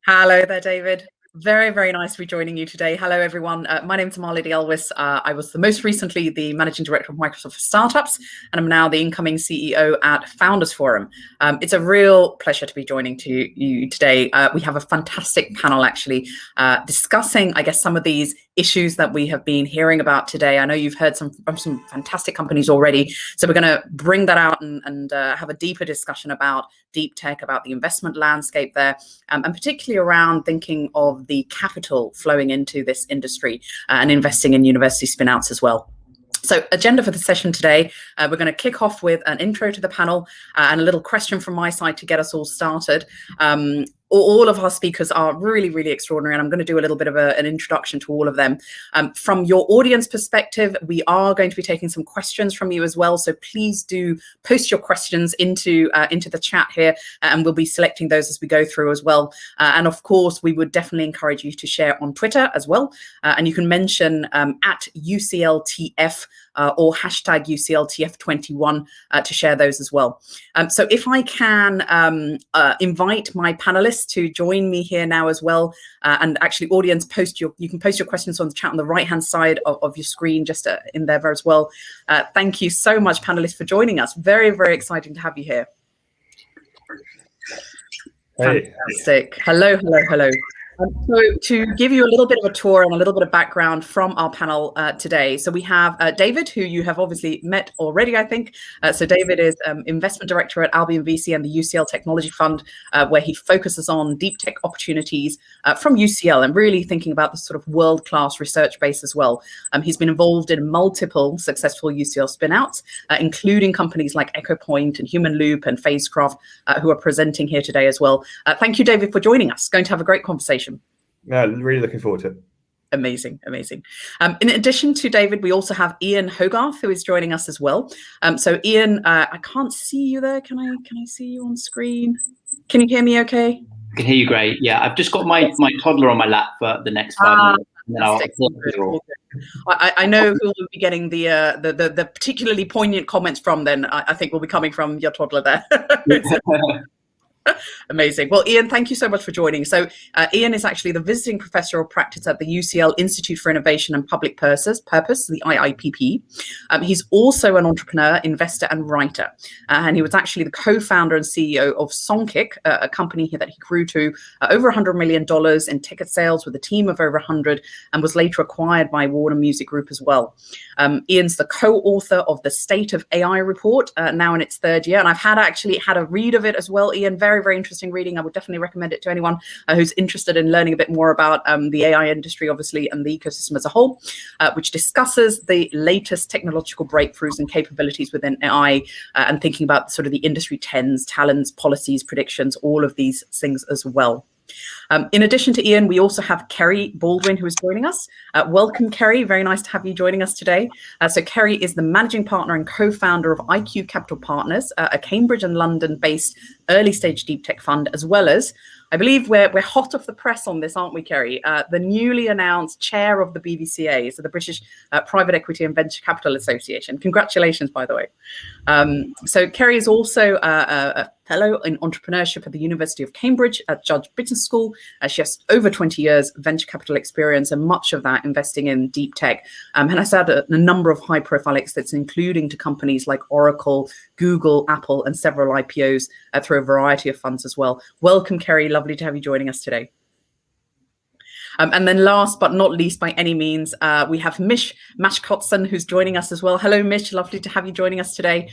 Hello there, David. Very, very nice to be joining you today. Hello, everyone. My name's Amali Alwis. I was most recently the Managing Director of Microsoft for Startups, and I'm now the incoming CEO at Founders Forum. It's a real pleasure to be joining you today. We have a fantastic panel, actually, discussing, I guess, some of these issues that we have been hearing about today. I know you've heard from some fantastic companies already, so we're going to bring that out and have a deeper discussion about Deeptech, about the investment landscape there, and particularly around thinking of the capital flowing into this industry and investing in university spinouts as well. So agenda for the session today, we're going to kick off with an intro to the panel and a little question from my side to get us all started. All of our speakers are really, really extraordinary, and I'm going to do a little bit of an introduction to all of them. From your audience perspective, we are going to be taking some questions from you as well, so please do post your questions into the chat here, and we'll be selecting those as we go through as well. And of course, we would definitely encourage you to share on Twitter as well, and you can mention at UCLTF or hashtag UCLTF21 to share those as well. So if I can invite my panelists to join me here now as well, and actually audience, you can post your questions on the chat on the right hand side of your screen, just in there as well. Thank you so much, panelists, for joining us. Very, very exciting to have you here. Hey. Fantastic. Hello, hello, hello. So to give you a little bit of a tour and a little bit of background from our panel today, so we have David, who you have obviously met already, I think. So David is investment director at Albion VC and the UCL Technology Fund, where he focuses on deep tech opportunities from UCL and really thinking about the sort of world-class research base as well. He's been involved in multiple successful UCL spinouts, including companies like EchoPoint and Human Loop and Phasecraft, who are presenting here today as well. Thank you, David, for joining us. Going to have a great conversation. Yeah, really looking forward to it. Amazing, amazing. In addition to David, we also have Ian Hogarth, who is joining us as well. So Ian, I can't see you there. Can I see you on screen? Can you hear me okay? I can hear you great. Yeah, I've just got my toddler on my lap for the next 5 minutes. And then I know who will be getting the particularly poignant comments from then. I think will be coming from your toddler there. Amazing. Well, Ian, thank you so much for joining. So Ian is actually the visiting professor of practice at the UCL Institute for Innovation and Public Purpose, the IIPP. He's also an entrepreneur, investor, and writer. And he was actually the co-founder and CEO of Songkick, a company that he grew to over $100 million in ticket sales with a team of over 100, and was later acquired by Warner Music Group as well. Ian's the co-author of the State of AI report, now in its third year. And I've actually had a read of it as well, Ian. Very, very interesting reading. I would definitely recommend it to anyone who's interested in learning a bit more about the AI industry, obviously, and the ecosystem as a whole, which discusses the latest technological breakthroughs and capabilities within AI and thinking about sort of the industry trends, talents, policies, predictions, all of these things as well. In addition to Ian, we also have Kerry Baldwin, who is joining us. Welcome, Kerry. Very nice to have you joining us today. So Kerry is the managing partner and co-founder of IQ Capital Partners, a Cambridge and London-based early-stage deep tech fund, as well as, I believe we're hot off the press on this, aren't we, Kerry? The newly announced chair of the BBCA, so the British Private Equity and Venture Capital Association. Congratulations, by the way. So Kerry is also a fellow in entrepreneurship at the University of Cambridge at Judge Business School. She has over 20 years venture capital experience, and much of that investing in deep tech. And has had a number of high-profile exits, including to companies like Oracle, Google, Apple, and several IPOs through a variety of funds as well. Welcome, Kerry. Lovely to have you joining us today. And then last but not least by any means, we have Mish Mashkautsan, who's joining us as well. Hello, Mish. Lovely to have you joining us today.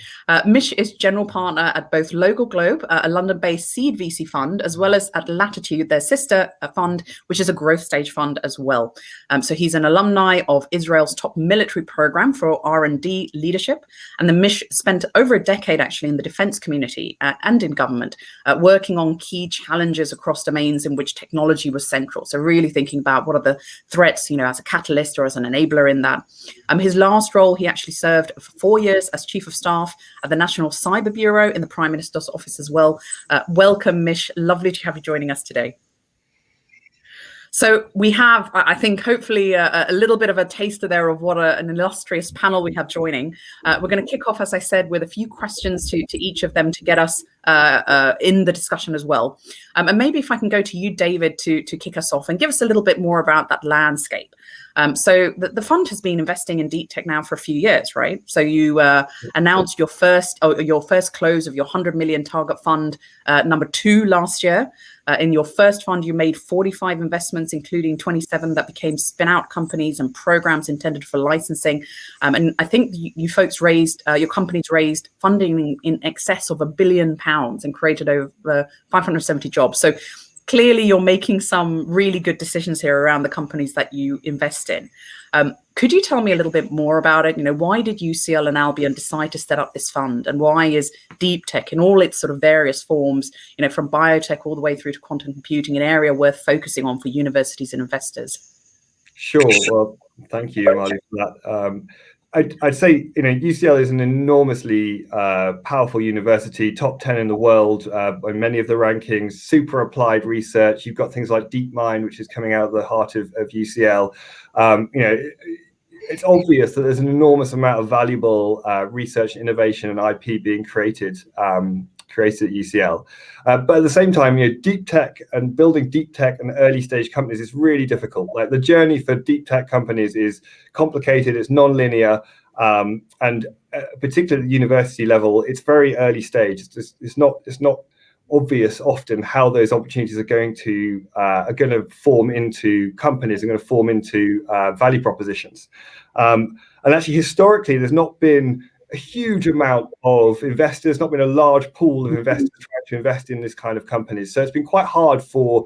Mish is general partner at both LocalGlobe, a London-based seed VC fund, as well as at Latitude, their sister fund, which is a growth stage fund as well. So he's an alumni of Israel's top military program for R&D leadership. And then Mish spent over a decade actually in the defense community and in government, working on key challenges across domains in which technology was central. So really thinking about what are the threats, as a catalyst or as an enabler in that. His last role, he actually served for 4 years as Chief of Staff at the National Cyber Bureau in the Prime Minister's office as well. Welcome, Mish. Lovely to have you joining us today. So we have, I think, hopefully a little bit of a taster there of what an illustrious panel we have joining. We're going to kick off, as I said, with a few questions to each of them to get us in the discussion as well. And maybe if I can go to you, David, to kick us off and give us a little bit more about that landscape. So the fund has been investing in Deeptech now for a few years, right? So you announced your first close of your 100 million target fund, number 2 last year. In your first fund, you made 45 investments, including 27 that became spin-out companies and programs intended for licensing. And I think you folks raised, your companies raised funding in excess of £1 billion and created over 570 jobs. So clearly you're making some really good decisions here around the companies that you invest in. Could you tell me a little bit more about it? Why did UCL and Albion decide to set up this fund, and why is Deeptech in all its sort of various forms, from biotech all the way through to quantum computing, an area worth focusing on for universities and investors? Sure. Well, thank you, Amali, for that. I'd say, UCL is an enormously powerful university, top 10 in the world by many of the rankings, super applied research. You've got things like DeepMind, which is coming out of the heart of UCL. It's obvious that there's an enormous amount of valuable research, innovation, and IP being created at UCL. But at the same time, deep tech and building deep tech and early stage companies is really difficult. Like, the journey for deep tech companies is complicated, it's non-linear, and particularly at the university level, it's very early stage. It's not obvious often how those opportunities are going to form into companies, are going to form into value propositions. And actually, historically, there's not been a huge amount of investors, not been a large pool of investors trying to invest in this kind of companies. So it's been quite hard for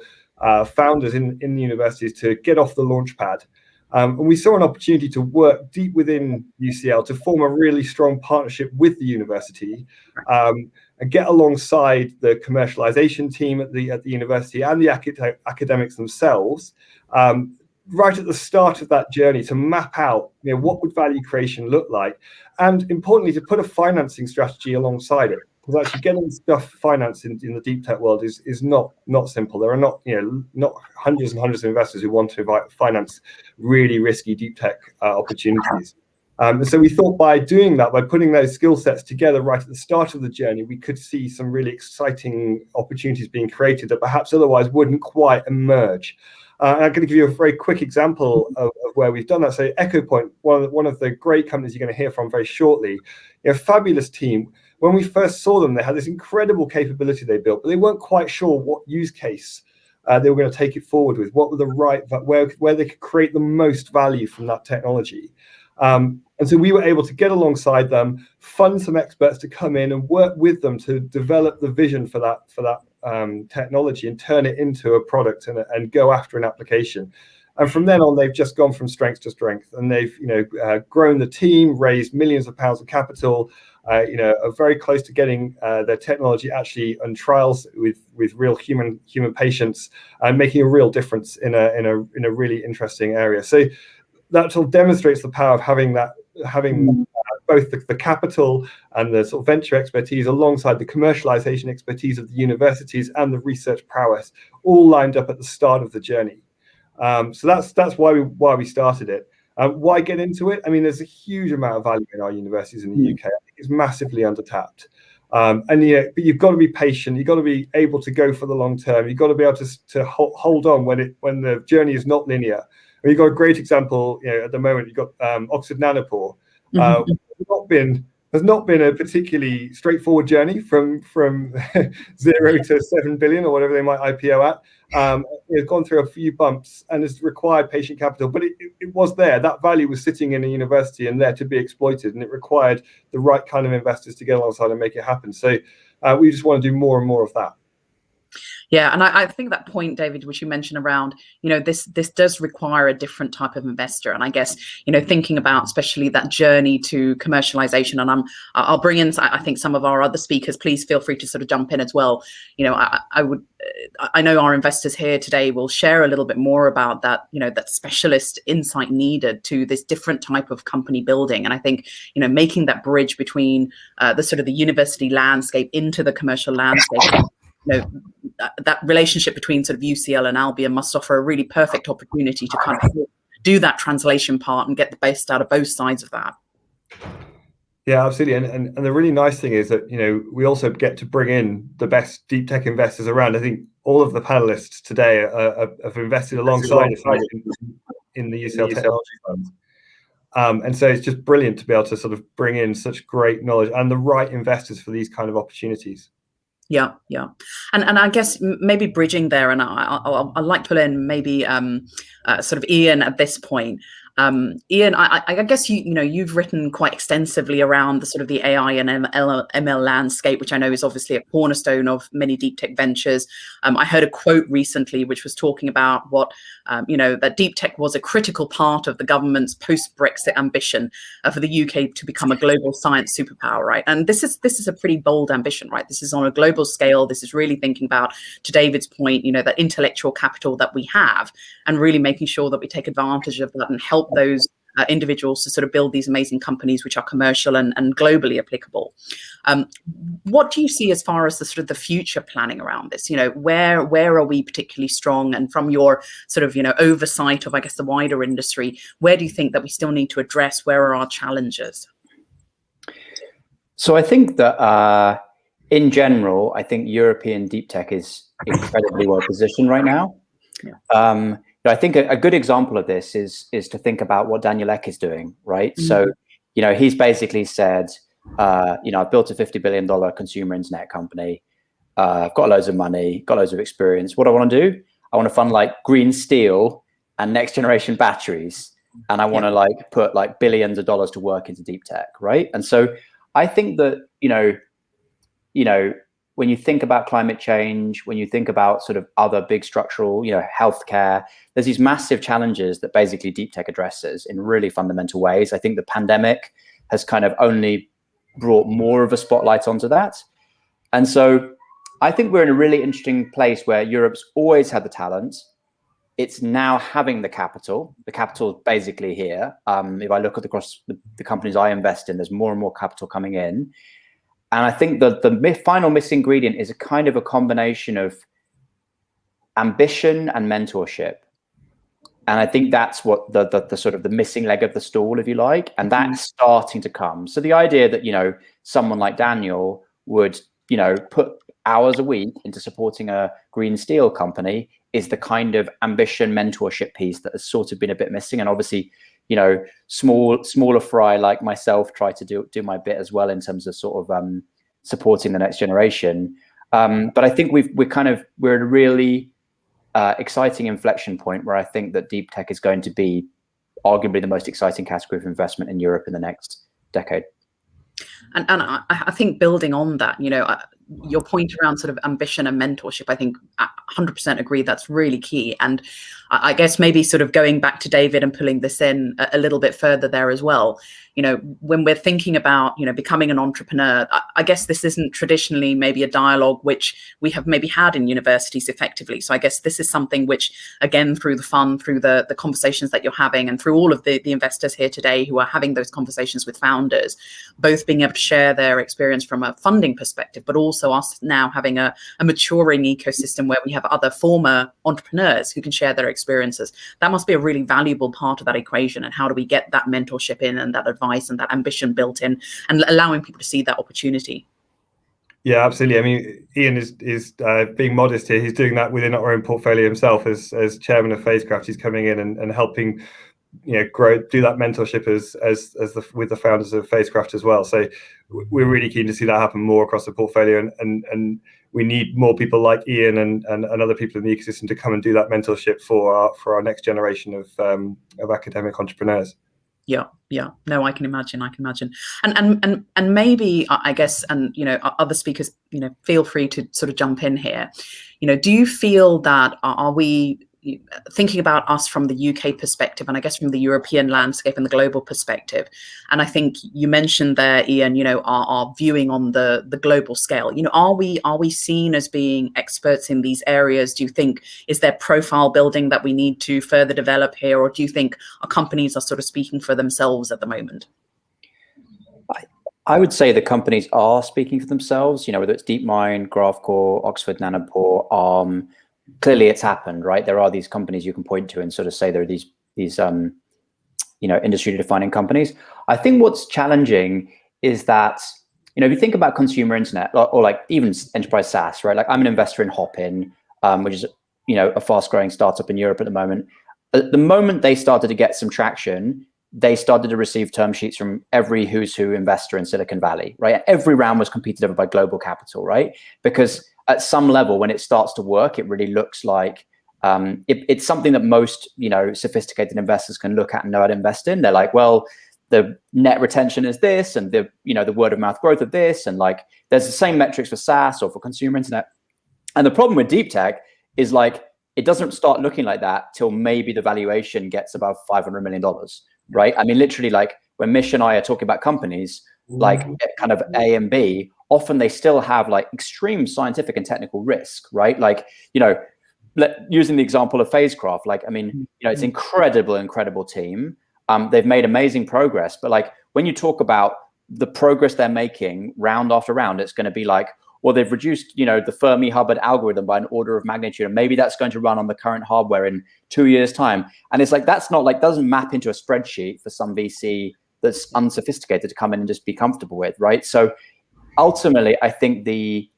founders in the universities to get off the launch pad. And we saw an opportunity to work deep within UCL to form a really strong partnership with the university, and get alongside the commercialization team at the university and the academics themselves, right at the start of that journey, to map out what would value creation look like, and importantly, to put a financing strategy alongside it. Because actually getting stuff financed in the deep tech world is not simple. There are not hundreds and hundreds of investors who want to finance really risky deep tech opportunities. And so we thought, by doing that, by putting those skill sets together right at the start of the journey, we could see some really exciting opportunities being created that perhaps otherwise wouldn't quite emerge. And I'm going to give you a very quick example of where we've done that. So EchoPoint, one of the great companies you're going to hear from very shortly, a fabulous team. When we first saw them, they had this incredible capability they built, but they weren't quite sure what use case they were going to take it forward with, what were the right, where they could create the most value from that technology. And so we were able to get alongside them, fund some experts to come in and work with them to develop the vision for that technology and turn it into a product and go after an application. And from then on, they've just gone from strength to strength, and they've grown the team, raised millions of pounds of capital, are very close to getting their technology actually on trials with real human patients, and making a real difference in a really interesting area. So that sort of demonstrates the power of having both the capital and the sort of venture expertise alongside the commercialization expertise of the universities and the research prowess, all lined up at the start of the journey. So that's why we started it. Why get into it? I mean, there's a huge amount of value in our universities in the UK. I think it's massively undertapped. But you've got to be patient. You've got to be able to go for the long term. You've got to be able to hold on when the journey is not linear. And you've got a great example. At the moment, you've got Oxford Nanopore. Has not been a particularly straightforward journey from 0 to 7 billion or whatever they might IPO at. It's gone through a few bumps and has required patient capital, but it was there. That value was sitting in a university and there to be exploited, and it required the right kind of investors to get alongside and make it happen. So we just want to do more and more of that. Yeah, and I think that point, David, which you mentioned around, this does require a different type of investor. And I guess, thinking about especially that journey to commercialization, and I'll bring in, I think, some of our other speakers. Please feel free to sort of jump in as well. I know our investors here today will share a little bit more about that, that specialist insight needed to this different type of company building. And I think, making that bridge between the sort of the university landscape into the commercial landscape. that relationship between sort of UCL and Albion must offer a really perfect opportunity to kind of do that translation part and get the best out of both sides of that. Yeah, absolutely. And the really nice thing is that, we also get to bring in the best deep tech investors around. I think all of the panelists today have invested alongside us in the UCL Technology Fund. And so it's just brilliant to be able to sort of bring in such great knowledge and the right investors for these kind of opportunities. Yeah. And I guess maybe bridging there, and I'd like to pull in maybe sort of Ian at this point. Ian, I guess you've written quite extensively around the sort of the AI and ML landscape, which I know is obviously a cornerstone of many deep tech ventures. I heard a quote recently which was talking about what that deep tech was a critical part of the government's post-Brexit ambition for the UK to become a global science superpower, right? And this is a pretty bold ambition, right? This is on a global scale. This is really thinking about, to David's point, that intellectual capital that we have, and really making sure that we take advantage of that and help those individuals to sort of build these amazing companies which are commercial and globally applicable. What do you see as far as the sort of the future planning around this? Where are we particularly strong? And from your sort of oversight of, I guess, the wider industry, where do you think that we still need to address? Where are our challenges? So I think that in general, I think European deep tech is incredibly well positioned right now. Yeah. I think a good example of this is to think about what Daniel Ek is doing, right? Mm-hmm. So, he's basically said, I've built a $50 billion consumer internet company. I've got loads of money, got loads of experience. What do I want to do? I want to fund like green steel and next generation batteries. And I want to put billions of dollars to work into deep tech, right? And so I think that, when you think about climate change, when you think about sort of other big structural, healthcare, there's these massive challenges that basically deep tech addresses in really fundamental ways. I think the pandemic has kind of only brought more of a spotlight onto that. And so I think we're in a really interesting place where Europe's always had the talent. It's now having the capital. The capital is basically here. If I look across the companies I invest in, there's more and more capital coming in. And I think that the final missing ingredient is a kind of a combination of ambition and mentorship. And I think that's what the sort of the missing leg of the stool, if you like, and that's starting to come. So the idea that, someone like Daniel would, put hours a week into supporting a green steel company is the kind of ambition mentorship piece that has sort of been a bit missing. And obviously, smaller fry like myself try to do my bit as well in terms of sort of supporting the next generation. But I think we're at a really exciting inflection point where I think that deep tech is going to be arguably the most exciting category of investment in Europe in the next decade. And I think building on that, your point around sort of ambition and mentorship, I think 100% agree that's really key. And I guess maybe sort of going back to David and pulling this in a little bit further there as well, when we're thinking about, becoming an entrepreneur, I guess this isn't traditionally maybe a dialogue which we have maybe had in universities effectively. So I guess this is something which, again, through the fund, through the conversations that you're having, and through all of the investors here today who are having those conversations with founders, both being able to share their experience from a funding perspective, but also us now having a maturing ecosystem where we have other former entrepreneurs who can share their experiences. That must be a really valuable part of that equation. And how do we get that mentorship in and that advice and that ambition built in and allowing people to see that opportunity? Yeah, absolutely. I mean, Ian is being modest here. He's doing that within our own portfolio himself as chairman of Phasecraft. He's coming in and helping grow, do that mentorship with the founders of Phasecraft as well. So we're really keen to see that happen more across the portfolio, and we need more people like Ian and other people in the ecosystem to come and do that mentorship for our next generation of academic entrepreneurs. Yeah. No, I can imagine. And maybe, I guess, and other speakers, feel free to sort of jump in here. Do you feel that are we thinking about us from the UK perspective, and I guess from the European landscape and the global perspective? And I think you mentioned there, Ian, our viewing on the global scale. Are we seen as being experts in these areas? Do you think, is there profile building that we need to further develop here, or do you think our companies are sort of speaking for themselves at the moment? I would say the companies are speaking for themselves, whether it's DeepMind, GraphCore, Oxford Nanopore, Arm. Clearly it's happened, right? There are these companies you can point to and sort of say there are these industry defining companies. I think what's challenging is that, if you think about consumer internet or like even enterprise SaaS, right? Like I'm an investor in Hopin, which is, a fast growing startup in Europe at the moment. At the moment they started to get some traction, they started to receive term sheets from every who's who investor in Silicon Valley, right? Every round was competed over by global capital, right? Because at some level, when it starts to work, it really looks like it's something that most, sophisticated investors can look at and know how to invest in. They're like, well, the net retention is this, and the word of mouth growth of this, and like there's the same metrics for SaaS or for consumer internet. And the problem with deep tech is like it doesn't start looking like that till maybe the valuation gets above $500 million, right? I mean, literally, like when Mish and I are talking about companies, like kind of A and B, often they still have like extreme scientific and technical risk, right? Like, using the example of Phasecraft, like, I mean, it's incredible team. They've made amazing progress, but like when you talk about the progress they're making round after round, it's going to be like, well, they've reduced, the Fermi Hubbard algorithm by an order of magnitude, and maybe that's going to run on the current hardware in 2 years' time. And it's like, that's not like, doesn't map into a spreadsheet for some VC that's unsophisticated to come in and just be comfortable with, right? So ultimately, I think the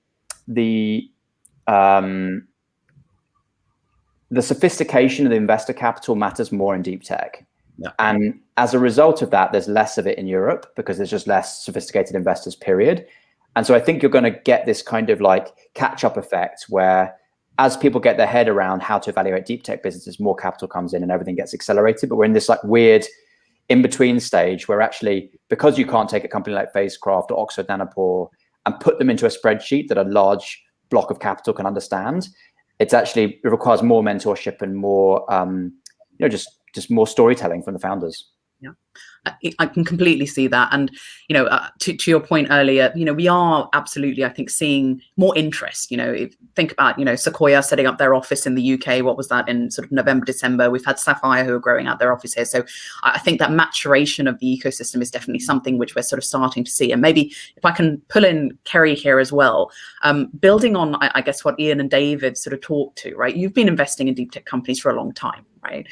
sophistication of the investor capital matters more in deep tech. Yeah. And as a result of that, there's less of it in Europe because there's just less sophisticated investors, period. And so I think you're going to get this kind of like catch-up effect where as people get their head around how to evaluate deep tech businesses, more capital comes in and everything gets accelerated. But we're in this like weird in-between stage where actually, because you can't take a company like Phasecraft or Oxford Nanopore and put them into a spreadsheet that a large block of capital can understand, it requires more mentorship and more, just more storytelling from the founders. Yeah, I can completely see that. And, to your point earlier, we are absolutely, I think, seeing more interest. Think about, Sequoia setting up their office in the UK. What was that in sort of November, December? We've had Sapphire who are growing out their office here. So I think that maturation of the ecosystem is definitely something which we're sort of starting to see. And maybe if I can pull in Kerry here as well, building on, I guess, what Ian and David sort of talked to, right? You've been investing in deep tech companies for a long time. Right.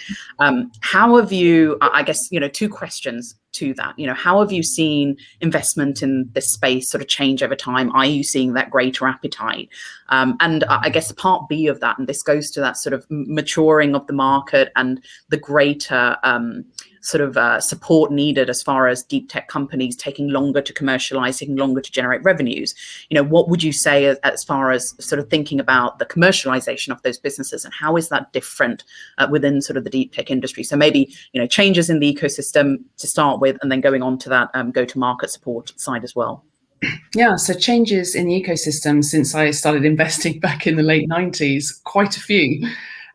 How have you, I guess, two questions to that, how have you seen investment in this space sort of change over time? Are you seeing that greater appetite? And I guess part B of that, and this goes to that sort of maturing of the market and the greater support needed as far as deep tech companies taking longer to commercialize, taking longer to generate revenues. What would you say as far as sort of thinking about the commercialization of those businesses, and how is that different within sort of the deep tech industry? So maybe, changes in the ecosystem to start with, and then going on to that go-to-market support side as well. Yeah, so changes in the ecosystem since I started investing back in the late 90s, quite a few.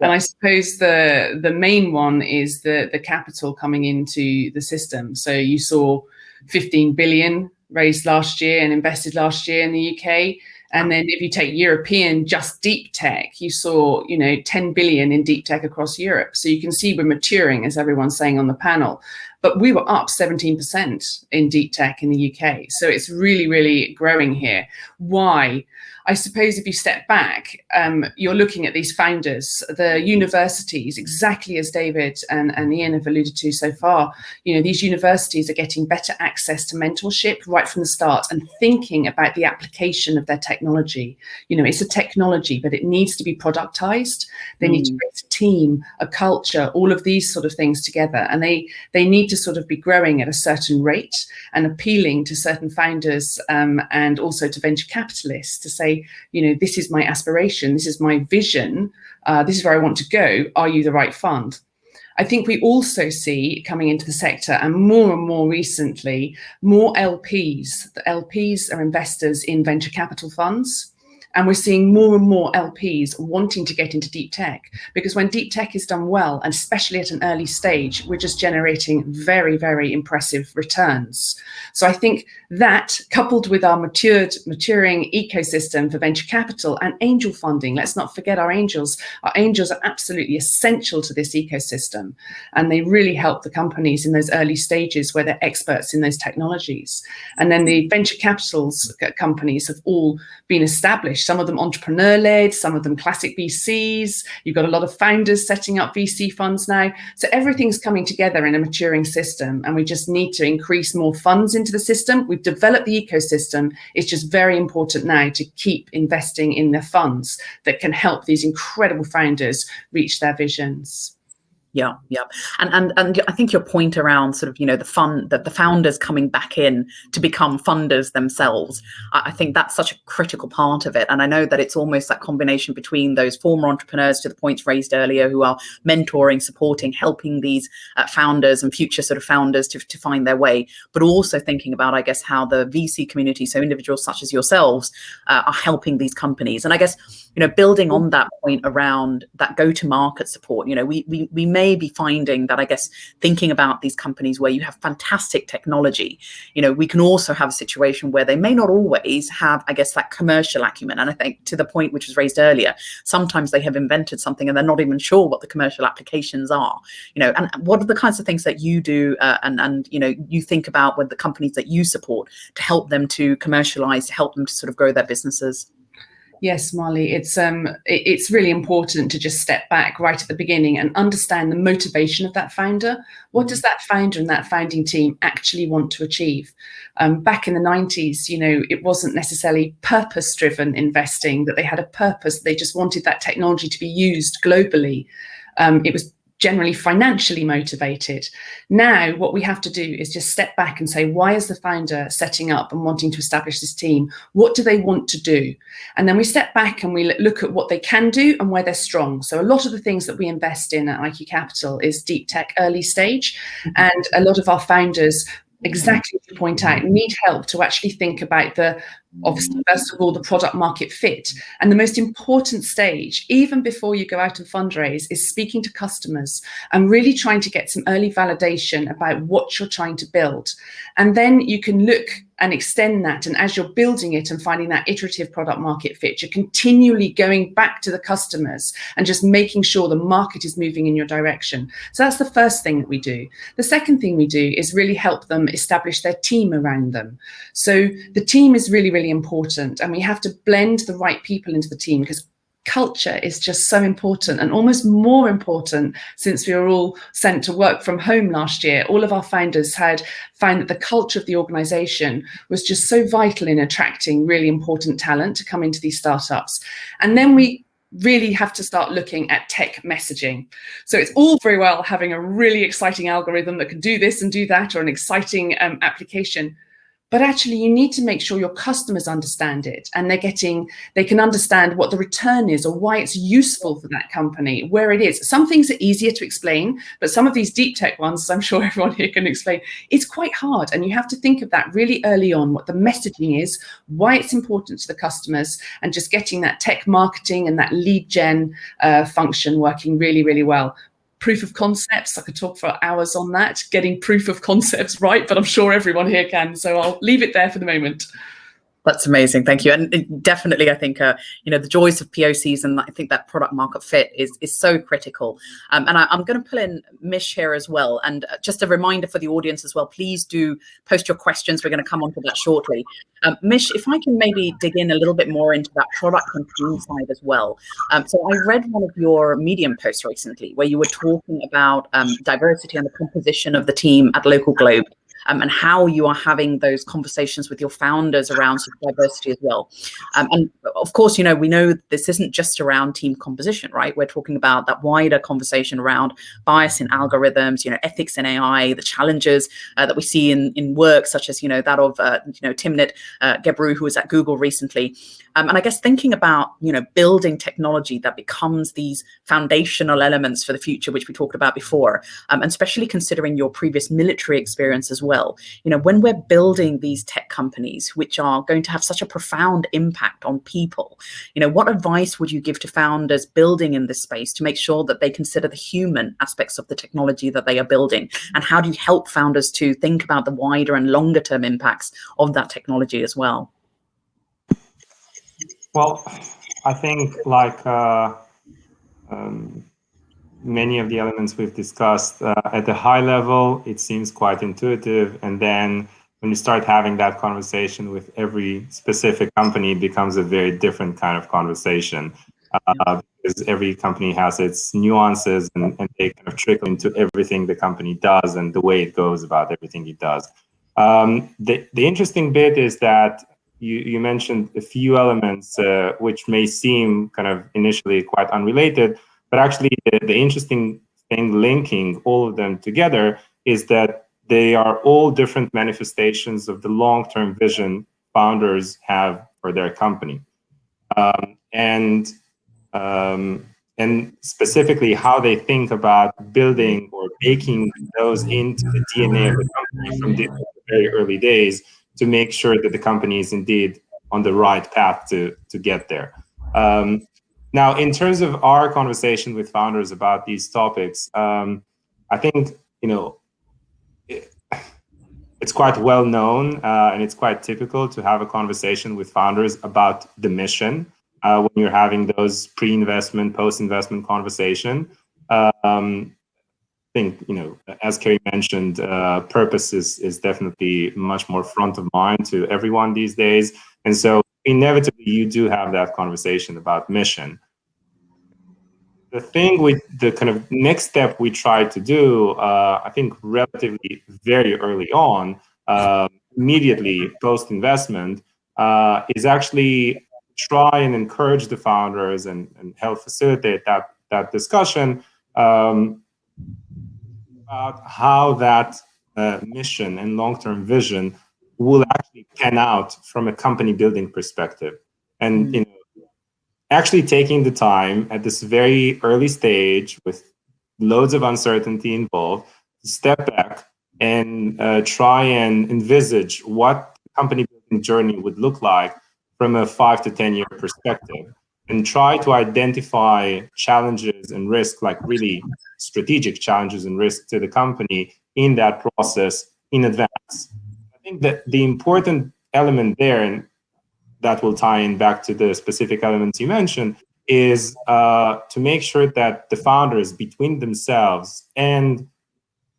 And I suppose the main one is the capital coming into the system. So you saw 15 billion raised last year and invested last year in the UK. And then if you take European just deep tech, you saw, 10 billion in deep tech across Europe. So you can see we're maturing, as everyone's saying on the panel. But we were up 17% in deep tech in the UK. So it's really, really growing here. Why? I suppose if you step back, you're looking at these founders, the universities, exactly as David and Ian have alluded to so far. These universities are getting better access to mentorship right from the start and thinking about the application of their technology. It's a technology, but it needs to be productized. They need to create a team, a culture, all of these sort of things together. And they need to sort of be growing at a certain rate and appealing to certain founders and also to venture capitalists to say, this is my aspiration, this is my vision, this is where I want to go. Are you the right fund? I think we also see coming into the sector, and more recently, more LPs. The LPs are investors in venture capital funds. And we're seeing more and more LPs wanting to get into deep tech, because when deep tech is done well, and especially at an early stage, we're just generating very, very impressive returns. So I think that, coupled with our maturing ecosystem for venture capital and angel funding, let's not forget our angels. Our angels are absolutely essential to this ecosystem, and they really help the companies in those early stages where they're experts in those technologies. And then the venture capitals companies have all been established, some of them entrepreneur-led, some of them classic VCs. You've got a lot of founders setting up VC funds now. So everything's coming together in a maturing system, and we just need to increase more funds into the system. We've developed the ecosystem. It's just very important now to keep investing in the funds that can help these incredible founders reach their visions. Yeah. And I think your point around sort of, the founders coming back in to become funders themselves, I think that's such a critical part of it. And I know that it's almost that combination between those former entrepreneurs, to the points raised earlier, who are mentoring, supporting, helping these founders and future sort of founders to find their way, but also thinking about, I guess, how the VC community, so individuals such as yourselves, are helping these companies. And I guess, building on that point around that go-to-market support, we may be finding that, I guess, thinking about these companies where you have fantastic technology, we can also have a situation where they may not always have, I guess, that commercial acumen. And I think, to the point which was raised earlier, sometimes they have invented something and they're not even sure what the commercial applications are, and what are the kinds of things that you do and you think about with the companies that you support to help them to commercialize, to help them to sort of grow their businesses? Yes, Marley, it's really important to just step back right at the beginning and understand the motivation of that founder. What does that founder and that founding team actually want to achieve? Back in the 90s, it wasn't necessarily purpose-driven investing, that they had a purpose. They just wanted that technology to be used globally. It was generally financially motivated. Now, what we have to do is just step back and say, why is the founder setting up and wanting to establish this team? What do they want to do? And then we step back and we look at what they can do and where they're strong. So a lot of the things that we invest in at IQ Capital is deep tech early stage. And a lot of our founders, exactly as you point out, need help to actually think about obviously, first of all, the product market fit. And the most important stage, even before you go out and fundraise, is speaking to customers and really trying to get some early validation about what you're trying to build. And then you can look and extend that. And as you're building it and finding that iterative product market fit, you're continually going back to the customers and just making sure the market is moving in your direction. So that's the first thing that we do. The second thing we do is really help them establish their team around them. So the team is really, really important. And we have to blend the right people into the team, because culture is just so important, and almost more important since we were all sent to work from home last year. All of our founders had found that the culture of the organization was just so vital in attracting really important talent to come into these startups. And then we really have to start looking at tech messaging. So it's all very well having a really exciting algorithm that can do this and do that, or an exciting application. But actually, you need to make sure your customers understand it, and they can understand what the return is, or why it's useful for that company, where it is. Some things are easier to explain, but some of these deep tech ones, as I'm sure everyone here can explain, it's quite hard. And you have to think of that really early on, what the messaging is, why it's important to the customers, and just getting that tech marketing and that lead gen function working really, really well. Proof of concepts, I could talk for hours on that, getting proof of concepts right, but I'm sure everyone here can. So I'll leave it there for the moment. That's amazing. Thank you. And definitely, I think, the joys of POCs, and I think that product market fit is so critical. And I'm going to pull in Mish here as well. And just a reminder for the audience as well, please do post your questions. We're going to come on to that shortly. Mish, if I can maybe dig in a little bit more into that product and team side as well. So I read one of your Medium posts recently where you were talking about diversity and the composition of the team at LocalGlobe. And how you are having those conversations with your founders around diversity as well. And of course, we know this isn't just around team composition, right? We're talking about that wider conversation around bias in algorithms, ethics in AI, the challenges that we see in work, such as, that of, Timnit Gebru, who was at Google recently. And I guess thinking about, building technology that becomes these foundational elements for the future, which we talked about before, and especially considering your previous military experience as well. well. When we're building these tech companies, which are going to have such a profound impact on people, what advice would you give to founders building in this space to make sure that they consider the human aspects of the technology that they are building? And how do you help founders to think about the wider and longer term impacts of that technology as well? Well, I think like many of the elements we've discussed, at the high level, it seems quite intuitive. And then when you start having that conversation with every specific company, it becomes a very different kind of conversation. Because every company has its nuances and they kind of trickle into everything the company does and the way it goes about everything it does. The interesting bit is that you mentioned a few elements which may seem kind of initially quite unrelated, but actually the interesting thing linking all of them together is that they are all different manifestations of the long-term vision founders have for their company. And specifically how they think about building or baking those into the DNA of the company from the very early days to make sure that the company is indeed on the right path to get there. Now, in terms of our conversation with founders about these topics, I think, it's quite well known and it's quite typical to have a conversation with founders about the mission when you're having those pre-investment, post-investment conversation. I think, as Kerry mentioned, purpose is definitely much more front of mind to everyone these days. And so inevitably you do have that conversation about mission. The thing with the kind of next step we tried to do, I think relatively very early on, immediately post-investment, is actually try and encourage the founders and help facilitate that discussion about how that mission and long-term vision will actually pan out from a company building perspective. And actually taking the time at this very early stage with loads of uncertainty involved to step back and try and envisage what the company building journey would look like from a 5 to 10 year perspective, and try to identify challenges and risks, like really strategic challenges and risks to the company in that process in advance. I think that the important element there, and that will tie in back to the specific elements you mentioned, is to make sure that the founders between themselves and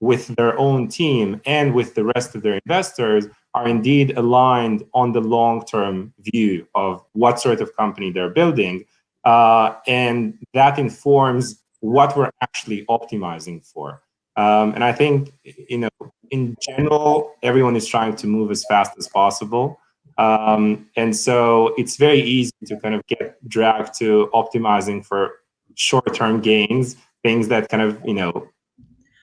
with their own team and with the rest of their investors are indeed aligned on the long-term view of what sort of company they're building. And that informs what we're actually optimizing for. And I think, in general, everyone is trying to move as fast as possible. And so it's very easy to kind of get dragged to optimizing for short-term gains, things that kind of,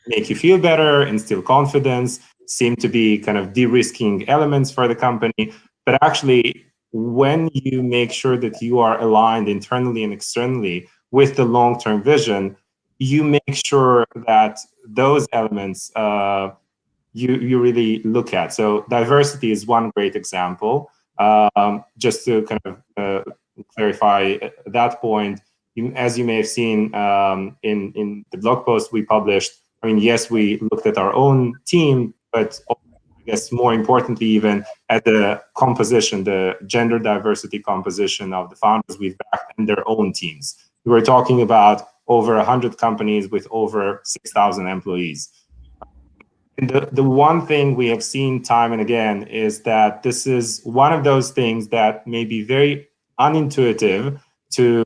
make you feel better, instill confidence, seem to be kind of de-risking elements for the company. But actually, when you make sure that you are aligned internally and externally with the long-term vision, you make sure that those elements you really look at. So diversity is one great example. Just to kind of clarify that point, as you may have seen in the blog post we published, I mean, yes, we looked at our own team, but I guess more importantly, even at the composition, the gender diversity composition of the founders we've backed and their own teams. We were talking about over 100 companies with over 6,000 employees. And the one thing we have seen time and again is that this is one of those things that may be very unintuitive to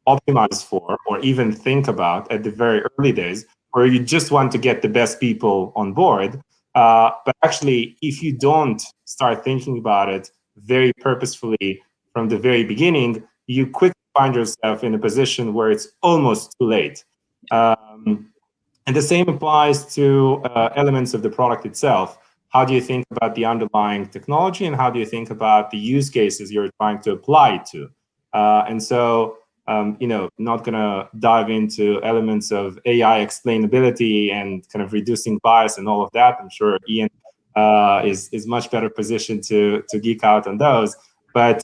optimize for or even think about at the very early days, where you just want to get the best people on board. But actually, if you don't start thinking about it very purposefully from the very beginning, you quickly find yourself in a position where it's almost too late. And the same applies to elements of the product itself. How do you think about the underlying technology, and how do you think about the use cases you're trying to apply it to? And so, not going to dive into elements of AI explainability and kind of reducing bias and all of that. I'm sure Ian is much better positioned to geek out on those. But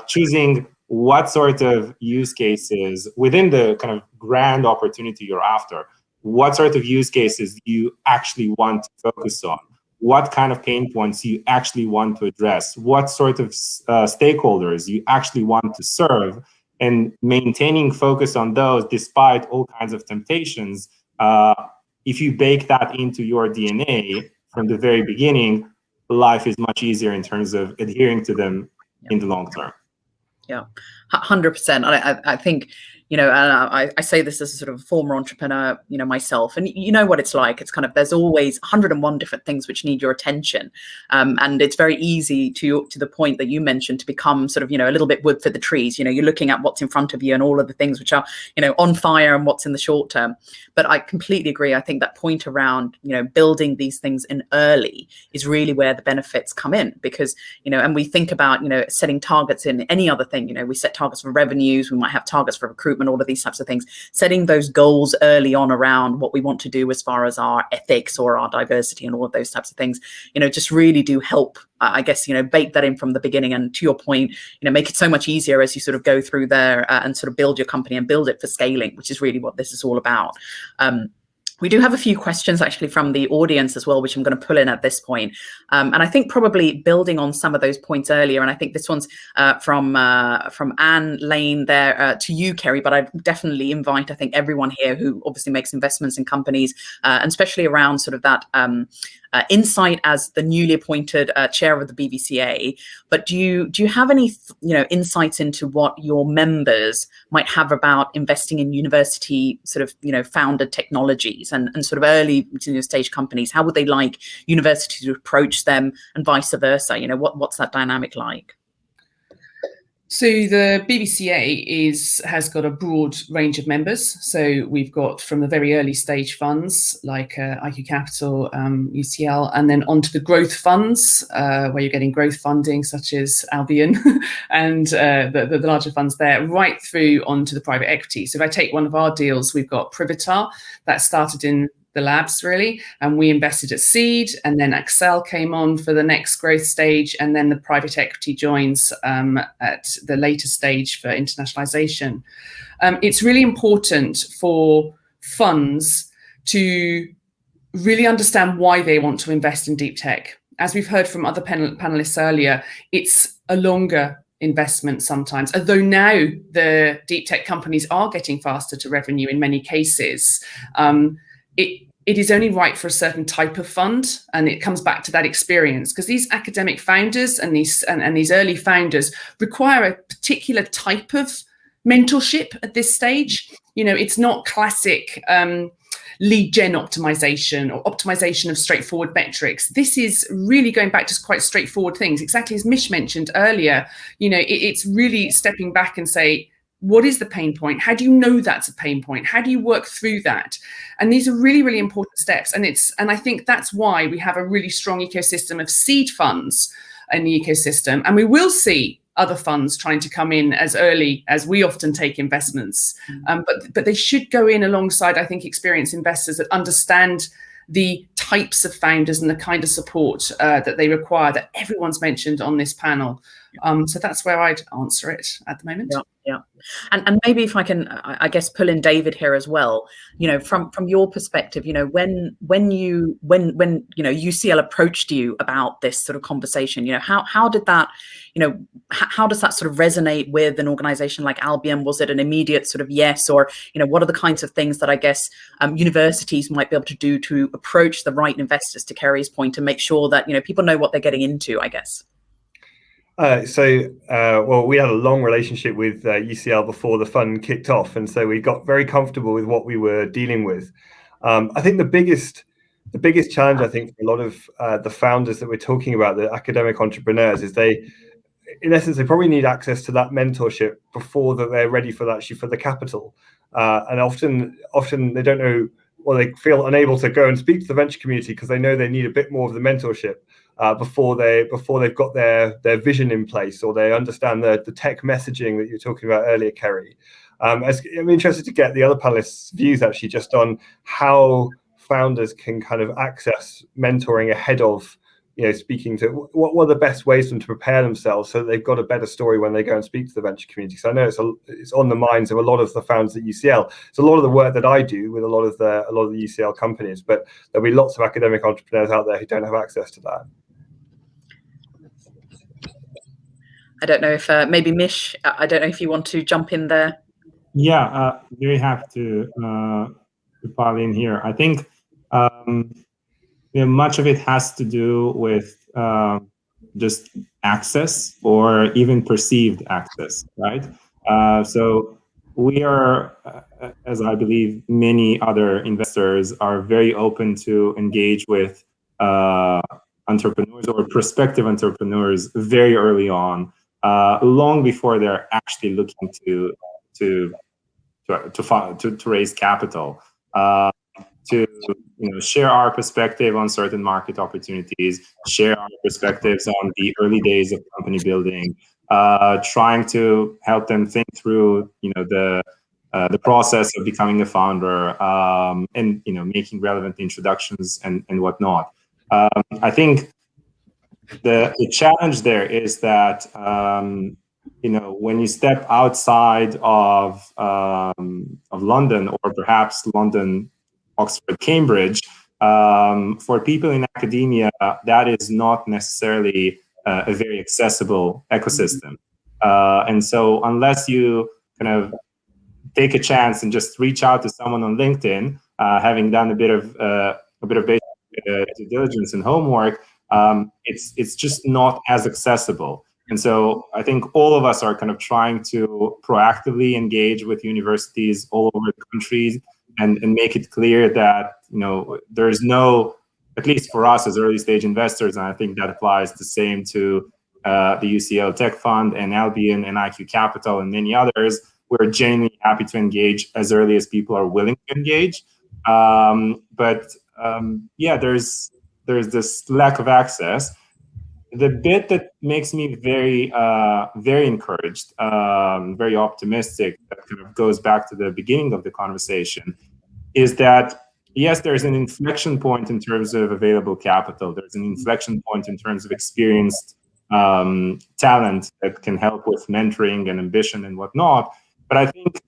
choosing what sort of use cases within the kind of grand opportunity you're after, what sort of use cases you actually want to focus on, what kind of pain points you actually want to address, what sort of stakeholders you actually want to serve, and maintaining focus on those despite all kinds of temptations. If you bake that into your DNA from the very beginning, life is much easier in terms of adhering to them in the long term. Yeah, 100%. I think, and I say this as a sort of former entrepreneur, myself, and you know what it's like. It's kind of, there's always 101 different things which need your attention. And it's very easy to the point that you mentioned to become sort of, a little bit wood for the trees. You're looking at what's in front of you and all of the things which are, on fire and what's in the short term. But I completely agree. I think that point around, building these things in early is really where the benefits come in, because, and we think about, setting targets in any other thing. We set targets for revenues, we might have targets for recruitment, all of these types of things. Setting those goals early on around what we want to do as far as our ethics or our diversity and all of those types of things, just really do help, I guess, bake that in from the beginning. And to your point, make it so much easier as you sort of go through there and sort of build your company and build it for scaling, which is really what this is all about. We do have a few questions actually from the audience as well, which I'm going to pull in at this point. And I think probably building on some of those points earlier, and I think this one's from Anne Lane there to you, Kerry, but I definitely invite, I think, everyone here who obviously makes investments in companies, and especially around sort of that insight as the newly appointed chair of the BBCA. But do you have any insights into what your members might have about investing in university sort of founded technologies and sort of early stage companies? How would they like university to approach them, and vice versa? What's that dynamic like? So the BBCA has got a broad range of members. So we've got from the very early stage funds like IQ Capital, UCL, and then onto the growth funds where you're getting growth funding such as Albion and the larger funds there, right through onto the private equity. So if I take one of our deals, we've got Privitar that started in the labs really, and we invested at seed, and then Excel came on for the next growth stage, and then the private equity joins at the later stage for internationalization. It's really important for funds to really understand why they want to invest in deep tech. As we've heard from other panelists earlier, it's a longer investment sometimes, although now the deep tech companies are getting faster to revenue in many cases. It is only right for a certain type of fund, and it comes back to that experience, because these academic founders and these early founders require a particular type of mentorship at this stage. It's not classic lead gen optimization or optimization of straightforward metrics. This is really going back to quite straightforward things, exactly as Mish mentioned earlier. It's really stepping back and say, what is the pain point? How do you know that's a pain point? How do you work through that? And these are really, really important steps. And I think that's why we have a really strong ecosystem of seed funds in the ecosystem. And we will see other funds trying to come in as early as we often take investments. But they should go in alongside, I think, experienced investors that understand the types of founders and the kind of support that they require that everyone's mentioned on this panel. So that's where I'd answer it at the moment. Yeah. And maybe if I can, I guess, pull in David here as well, from your perspective, when UCL approached you about this sort of conversation, how did that, how does that sort of resonate with an organization like Albion? Was it an immediate sort of yes, or, what are the kinds of things that I guess universities might be able to do to approach the right investors, to Kerry's point, and make sure that, people know what they're getting into, I guess? Well, we had a long relationship with UCL before the fund kicked off, and so we got very comfortable with what we were dealing with. I think the biggest challenge, I think, for a lot of the founders that we're talking about, the academic entrepreneurs, is in essence, they probably need access to that mentorship before that they're ready for the capital. And often they don't know, or they feel unable to go and speak to the venture community because they know they need a bit more of the mentorship before they've got their vision in place, or they understand the tech messaging that you were talking about earlier, Kerry. I'm interested to get the other panelists' views actually just on how founders can kind of access mentoring ahead of speaking to what are the best ways for them to prepare themselves so that they've got a better story when they go and speak to the venture community. So I know it's on the minds of a lot of the founders at UCL. It's a lot of the work that I do with a lot of the UCL companies, but there'll be lots of academic entrepreneurs out there who don't have access to that. I don't know if maybe Mish, I don't know if you want to jump in there. Yeah, very happy to pile in here. I think much of it has to do with just access or even perceived access, right? So we are, as I believe many other investors, are very open to engage with entrepreneurs or prospective entrepreneurs very early on, long before they're actually looking to raise capital, to share our perspective on certain market opportunities, share our perspectives on the early days of company building, trying to help them think through the process of becoming a founder, and making relevant introductions and whatnot. I think the challenge there is that when you step outside of London, or perhaps London, Oxford, Cambridge, for people in academia, that is not necessarily a very accessible ecosystem. And so unless you kind of take a chance and just reach out to someone on LinkedIn, having done a bit of basic due diligence and homework, it's just not as accessible. And so I think all of us are kind of trying to proactively engage with universities all over the country and make it clear that there's no, at least for us as early stage investors, and I think that applies the same to the UCL Tech Fund and Albion and IQ Capital and many others. We're genuinely happy to engage as early as people are willing to engage. But there's this lack of access. The bit that makes me very encouraged, very optimistic, that kind of goes back to the beginning of the conversation, is that yes, there's an inflection point in terms of available capital. There's an inflection point in terms of experienced talent that can help with mentoring and ambition and whatnot. But I think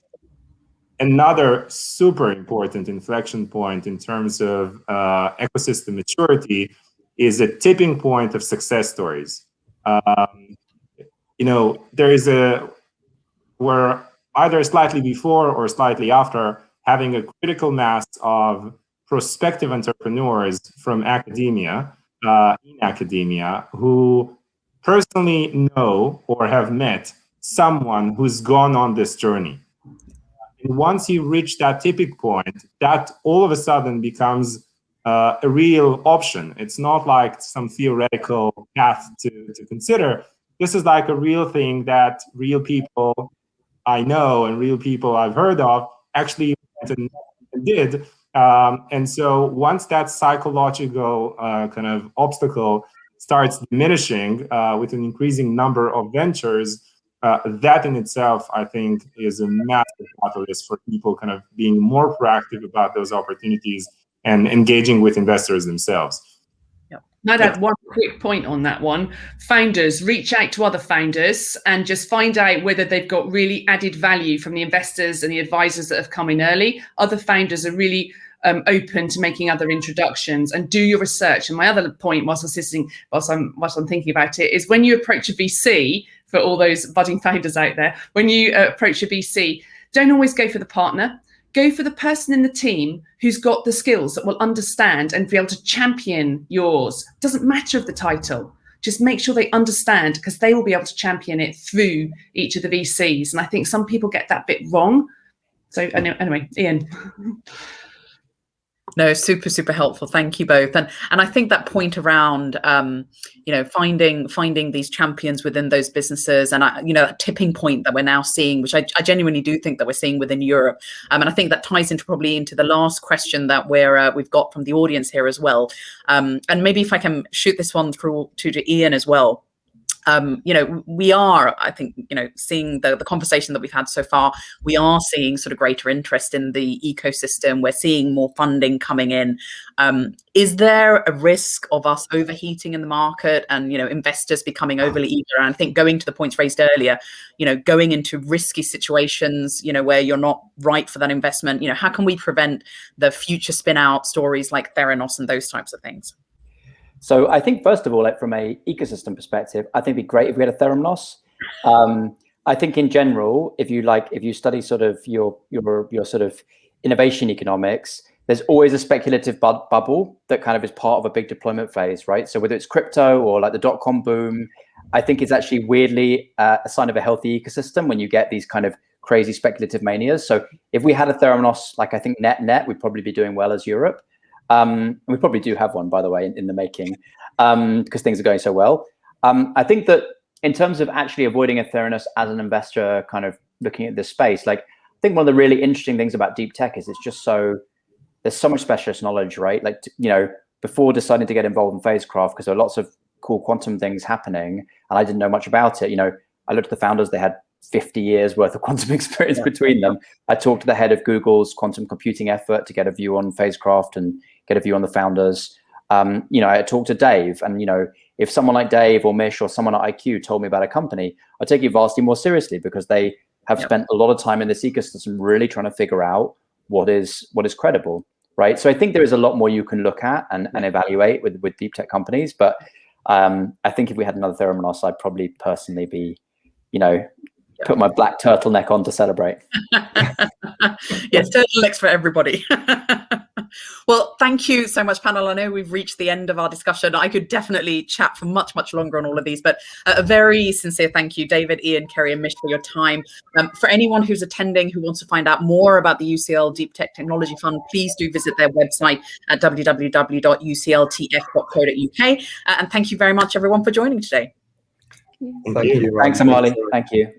another super important inflection point in terms of ecosystem maturity is a tipping point of success stories. There is we're either slightly before or slightly after having a critical mass of prospective entrepreneurs from academia, in academia, who personally know or have met someone who's gone on this journey. And once you reach that tipping point, that all of a sudden becomes a real option. It's not like some theoretical path to consider. This is like a real thing that real people I know and real people I've heard of actually went and did. And so once that psychological kind of obstacle starts diminishing with an increasing number of ventures, that in itself, I think, is a massive catalyst for people kind of being more proactive about those opportunities and engaging with investors themselves. I'd add one quick point on that one. Founders, reach out to other founders and just find out whether they've got really added value from the investors and the advisors that have come in early. Other founders are really open to making other introductions, and do your research. And my other point, whilst I'm thinking about it, is when you approach a VC, for all those budding founders out there, when you approach a VC, don't always go for the partner. Go for the person in the team who's got the skills that will understand and be able to champion yours. Doesn't matter of the title. Just make sure they understand, because they will be able to champion it through each of the VCs. And I think some people get that bit wrong. So anyway, Ian. No, super, super helpful. Thank you both. And I think that point around, finding these champions within those businesses, and that tipping point that we're now seeing, which I genuinely do think that we're seeing within Europe. And I think that ties into the last question that we've got from the audience here as well. And maybe if I can shoot this one through to Ian as well. we are, I think, seeing the conversation that we've had so far, we are seeing sort of greater interest in the ecosystem. We're seeing more funding coming in. Is there a risk of us overheating in the market and, investors becoming overly eager? And I think going to the points raised earlier, going into risky situations, where you're not right for that investment, how can we prevent the future spin out stories like Theranos and those types of things? So I think, first of all, from a ecosystem perspective, I think it'd be great if we had a Theranos. I think in general, if you study sort of your sort of innovation economics, there's always a speculative bubble that kind of is part of a big deployment phase, right? So whether it's crypto or like the .com boom, I think it's actually weirdly a sign of a healthy ecosystem when you get these kind of crazy speculative manias. So if we had a Theranos, like I think net, we'd probably be doing well as Europe. And we probably do have one, by the way, in the making, because things are going so well. I think that in terms of actually avoiding a Theranos as an investor, kind of looking at this space, like I think one of the really interesting things about Deeptech is it's just there's so much specialist knowledge, right? Like, before deciding to get involved in phasecraft, because there are lots of cool quantum things happening, and I didn't know much about it. I looked at the founders; they had 50 years worth of quantum experience between them. I talked to the head of Google's quantum computing effort to get a view on phasecraft and get a view on the founders. I talked to Dave, and if someone like Dave or Mish or someone at IQ told me about a company, I'd take it vastly more seriously, because they have spent a lot of time in this ecosystem really trying to figure out what is credible, right? So I think there is a lot more you can look at and evaluate with deep tech companies. But I think if we had another Theranos, I'd probably personally be, put my black turtleneck on to celebrate. Yes, turtlenecks for everybody. Well, thank you so much, panel. I know we've reached the end of our discussion. I could definitely chat for much, much longer on all of these, but a very sincere thank you, David, Ian, Kerry, and Mish, for your time. For anyone who's attending who wants to find out more about the UCL Deeptech Technology Fund, please do visit their website at www.ucltf.co.uk. And thank you very much, everyone, for joining today. Thank you. Thanks, Amali. Thank you.